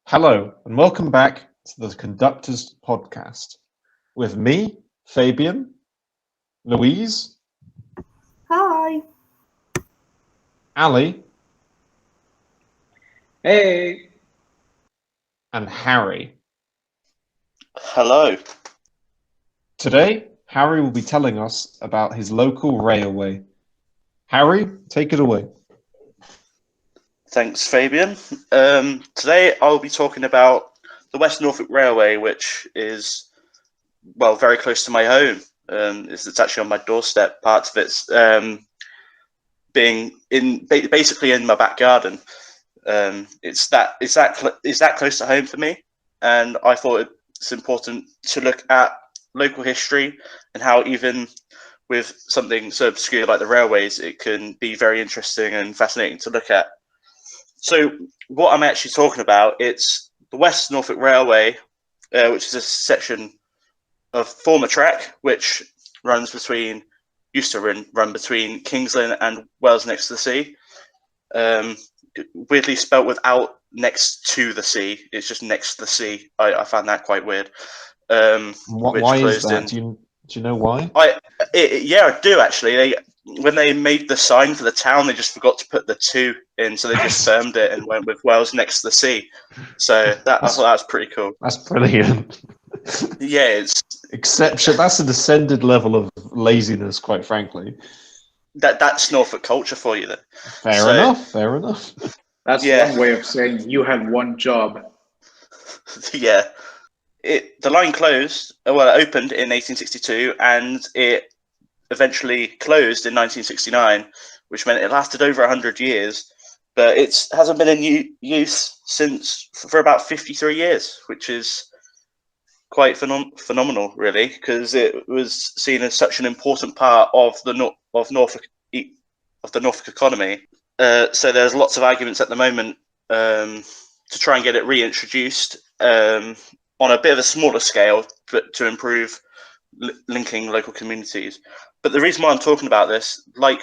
Hello, and welcome back to the Conductors podcast with me, Fabian, Louise, Hi. Ali, Hey. and Harry. Hello. Today, Harry will be telling us about his local railway. Harry, take it away. Thanks, Fabian. Today I'll be talking about the West Norfolk Railway, which is, very close to my home. It's actually on my doorstep. Part of it's basically in my back garden. It's that close to home for me, and I thought it's important to look at local history and how even with something so obscure like the railways, it can be very interesting and fascinating to look at. So what I'm actually talking about, it's the West Norfolk Railway, which is a section of former track which used to run between Kings Lynn and Wells next to the sea. Weirdly spelt without next to the sea. It's just next to the sea. I found that quite weird. Why is that? Do you know why? I do actually. When they made the sign for the town, they just forgot to put the two in, so they just firmed it and went with Wells next to the sea. So I thought that was pretty cool. That's brilliant. Yeah, it's exception. That's a descended level of laziness, quite frankly. That's Norfolk culture for you, then. Fair enough. That's one way of saying you have one job. Yeah. The line closed. It opened in 1862, and it eventually closed in 1969, which meant it lasted over 100 years. But it hasn't been in use for about 53 years, which is quite phenomenal, really, because it was seen as such an important part of the Norfolk economy. So there's lots of arguments at the moment to try and get it reintroduced on a bit of a smaller scale, but to improve linking local communities. But the reason why I'm talking about this, like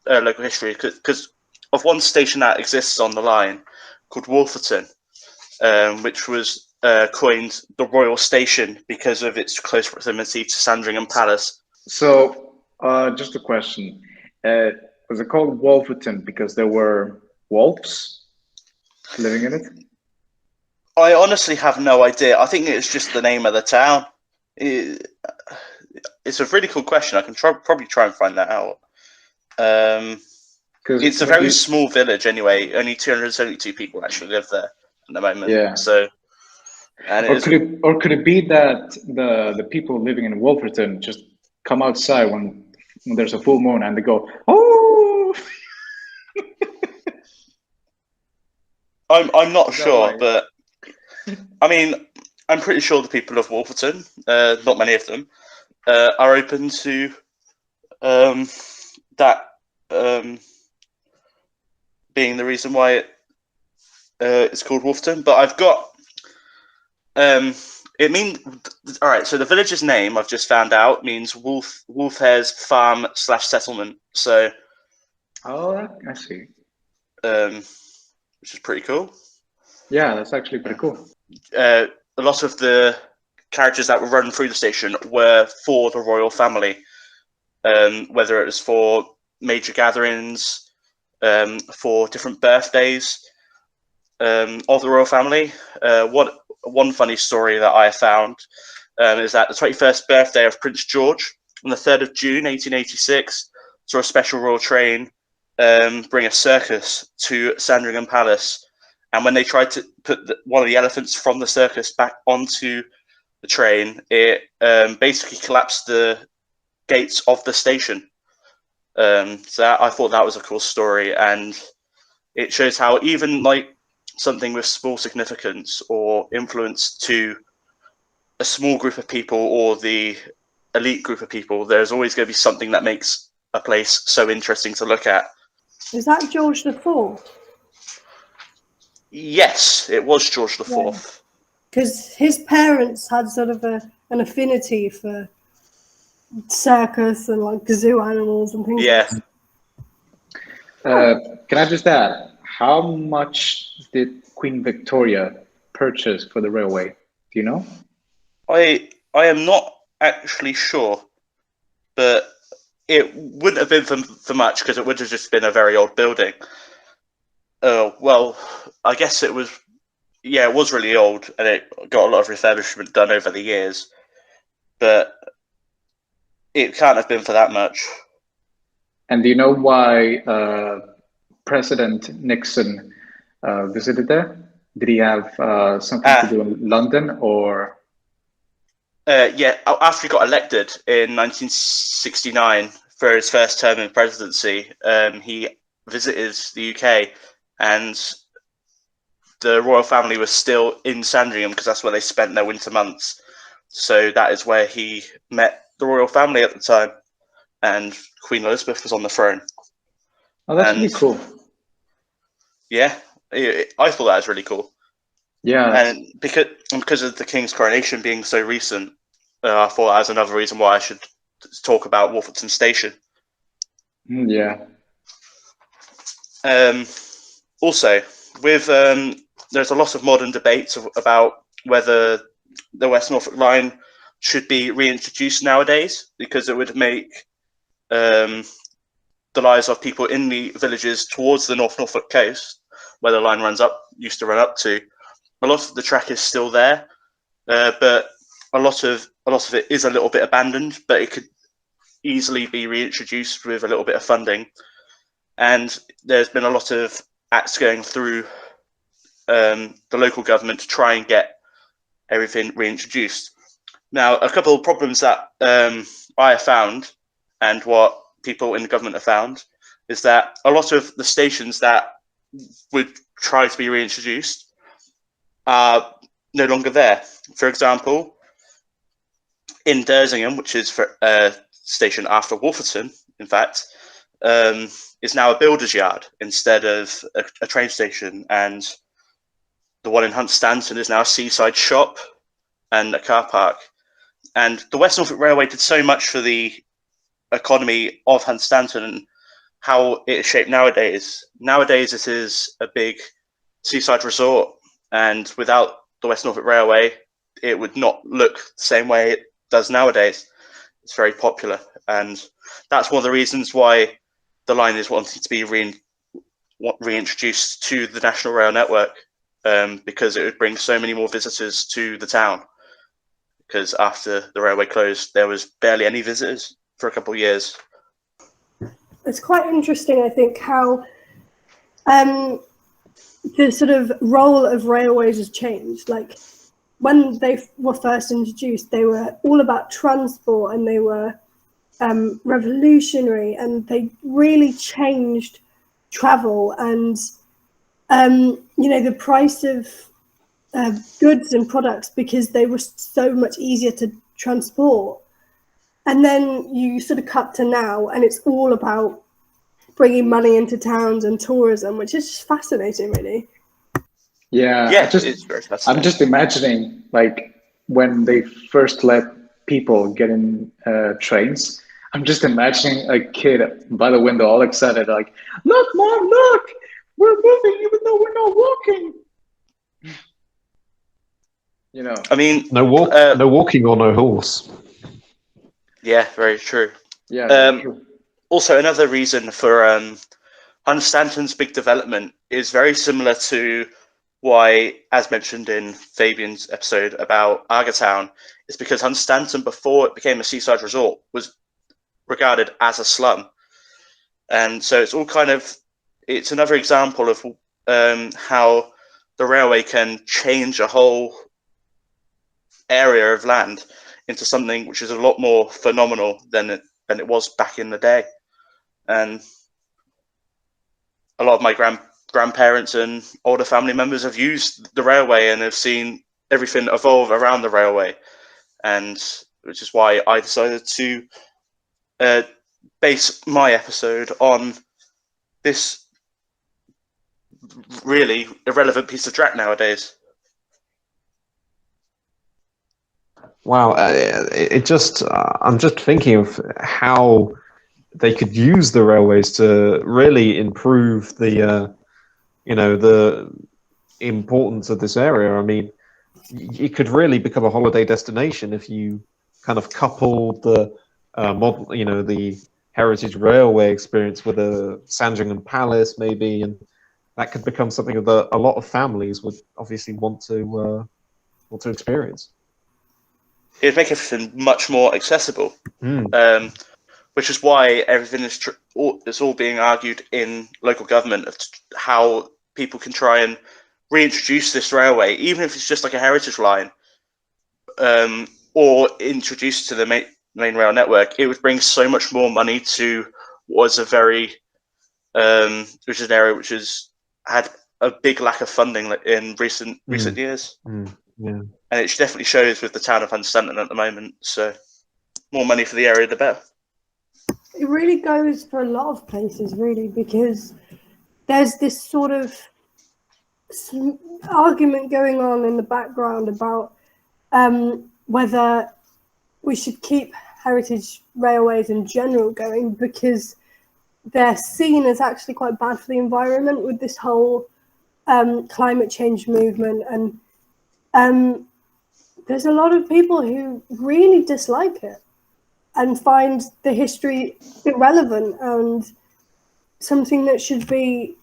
local history, because of one station that exists on the line called Wolferton, which was coined the Royal Station because of its close proximity to Sandringham Palace. So, just a question. Was it called Wolferton because there were wolves living in it? I honestly have no idea. I think it's just the name of the town. It's a really cool question. I can probably try and find that out. It's a very small village anyway. Only 272 people actually live there at the moment. Yeah. So, could it be that the people living in Wolferton just come outside when there's a full moon and they go, oh? I'm not sure, but I mean, I'm pretty sure the people of Wolferton, not many of them, are open to that being the reason why it's called Wolferton. But I've got it means all right. So the village's name I've just found out means Wolfhare's farm / settlement. So, I see. Which is pretty cool. Yeah, that's actually pretty cool. A lot of the carriages that were run through the station were for the royal family, whether it was for major gatherings, for different birthdays of the royal family. One funny story that I found is that the 21st birthday of Prince George on the 3rd of June 1886 saw a special royal train bring a circus to Sandringham Palace. And when they tried to put one of the elephants from the circus back onto the train, it basically collapsed the gates of the station. So I thought that was a cool story, and it shows how even like something with small significance or influence to a small group of people or the elite group of people, there's always going to be something that makes a place so interesting to look at. Is that George IV? Yes, it was George IV. Because his parents had sort of an affinity for circus and like zoo animals and things. Yeah. Can I just add, how much did Queen Victoria purchased for the railway? Do you know? I am not actually sure, but it wouldn't have been for much because it would have just been a very old building. Well, I guess it was. Yeah, it was really old, and it got a lot of refurbishment done over the years. But it can't have been for that much. And do you know why President Nixon visited there? Did he have something to do in London, or? Yeah, after he got elected in 1969 for his first term in presidency, he visited the UK, and the royal family was still in Sandringham because that's where they spent their winter months. So that is where he met the royal family at the time, and Queen Elizabeth was on the throne. Oh, that's really cool. Yeah, I thought that was really cool. Yeah, and because of the King's coronation being so recent, I thought that was another reason why I should talk about Wolverton Station. Yeah. Also, with there's a lot of modern debates about whether the West Norfolk line should be reintroduced nowadays, because it would make the lives of people in the villages towards the North Norfolk coast, where the line used to run up to. A lot of the track is still there, but a lot of it is a little bit abandoned. But it could easily be reintroduced with a little bit of funding. And there's been a lot of acts going through the local government to try and get everything reintroduced. Now, a couple of problems that I have found, and what people in the government have found, is that a lot of the stations that would try to be reintroduced are no longer there. For example, in Dersingham, which is for a station after Wolverton, in fact, is now a builder's yard instead of a train station, and the one in Hunstanton is now a seaside shop and a car park. And the West Norfolk Railway did so much for the economy of Hunstanton and how it is shaped nowadays. Nowadays, it is a big seaside resort, and without the West Norfolk Railway, it would not look the same way it does nowadays. It's very popular, and that's one of the reasons why the line is wanting to be reintroduced to the National Rail Network, because it would bring so many more visitors to the town. Because after the railway closed, there was barely any visitors for a couple of years. It's quite interesting, I think, how the sort of role of railways has changed. Like, when they were first introduced, they were all about transport, and they were revolutionary, and they really changed travel and the price of goods and products, because they were so much easier to transport. And then you sort of cut to now, and it's all about bringing money into towns and tourism, which is just fascinating, really. Yeah, it's very fascinating. I'm just imagining, like, when they first let people get in trains. I'm just imagining a kid by the window, all excited, like, "Look, Mom, look! We're moving, even though we're not walking." I mean, no walking or no horse. Yeah, very true. Yeah. True. Also, another reason for Hunstanton's big development is very similar to why, as mentioned in Fabian's episode about Argatown, is because Hunstanton, before it became a seaside resort, was regarded as a slum. And so it's another example of how the railway can change a whole area of land into something which is a lot more phenomenal than it was back in the day. And a lot of my grandparents and older family members have used the railway and have seen everything evolve around the railway, and which is why I decided to base my episode on this really irrelevant piece of track nowadays. Wow, I'm just thinking of how they could use the railways to really improve the importance of this area. I mean, it could really become a holiday destination if you kind of couple the modern, the heritage railway experience with a Sandringham Palace, maybe, and that could become something that a lot of families would obviously want to experience. It'd make everything much more accessible, which is why everything is it's all being argued in local government of how people can try and reintroduce this railway, even if it's just like a heritage line, or introduce to the main rail network. It would bring so much more money to what was a very, which is an area which has had a big lack of funding in recent years. Yeah. And it definitely shows with the town of Hunstanton at the moment. So more money for the area, the better. It really goes for a lot of places, really, because there's this sort of argument going on in the background about whether we should keep heritage railways in general going, because they're seen as actually quite bad for the environment with this whole climate change movement. And there's a lot of people who really dislike it and find the history irrelevant and something that should be,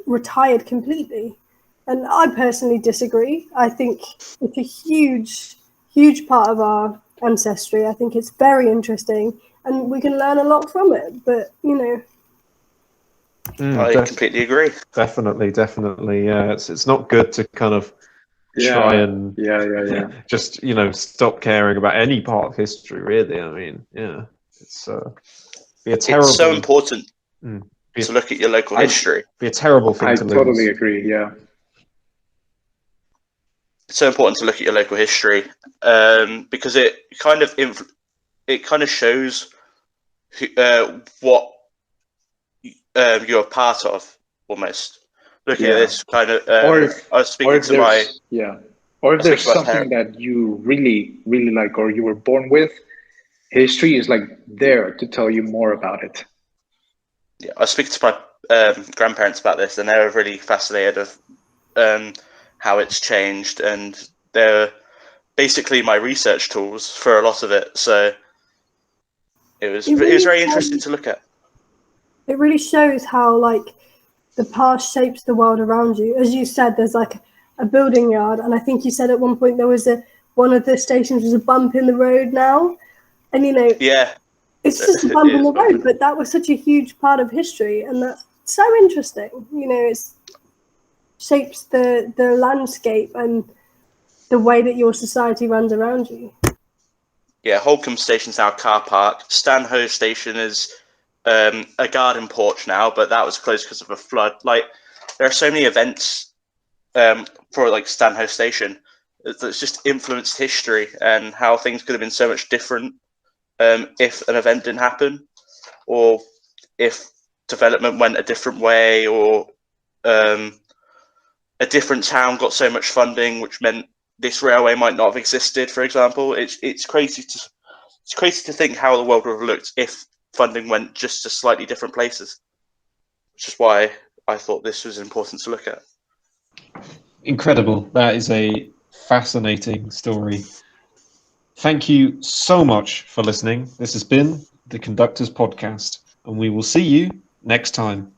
retired completely. And I personally disagree. I think it's a huge, huge part of our ancestry. I think it's very interesting and we can learn a lot from it. But, I completely agree. Definitely. Yeah, it's not good to kind of try and just stop caring about any part of history, really. I mean, it's be a terrible. It's so important to look at your local history. Be a terrible thing to lose. I totally agree. Yeah, it's so important to look at your local history because it kind of shows what you're a part of, almost. Looking at this kind of, I was speaking to my... Yeah, or if there's something that you really, really like or you were born with, history is like there to tell you more about it. Yeah, I was speaking to my grandparents about this, and they were really fascinated of how it's changed, and they're basically my research tools for a lot of it. So it was very interesting to look at. It really shows how the past shapes the world around you. As you said, there's a building yard, and I think you said at one point there was one of the stations was a bump in the road now, and it's just a bump in the road, but that was such a huge part of history, and that's so interesting. It shapes the landscape and the way that your society runs around you. Yeah, Holcombe Station's now a car park. Stanhope Station is a garden porch now, but that was closed because of a flood. There are so many events for Stanhope Station that's just influenced history and how things could have been so much different if an event didn't happen, or if development went a different way, or a different town got so much funding, which meant this railway might not have existed. For example, it's crazy to think how the world would have looked if funding went just to slightly different places, which is why I thought this was important to look at. Incredible. That is a fascinating story. Thank you so much for listening. This has been the Conductors Podcast, and we will see you next time.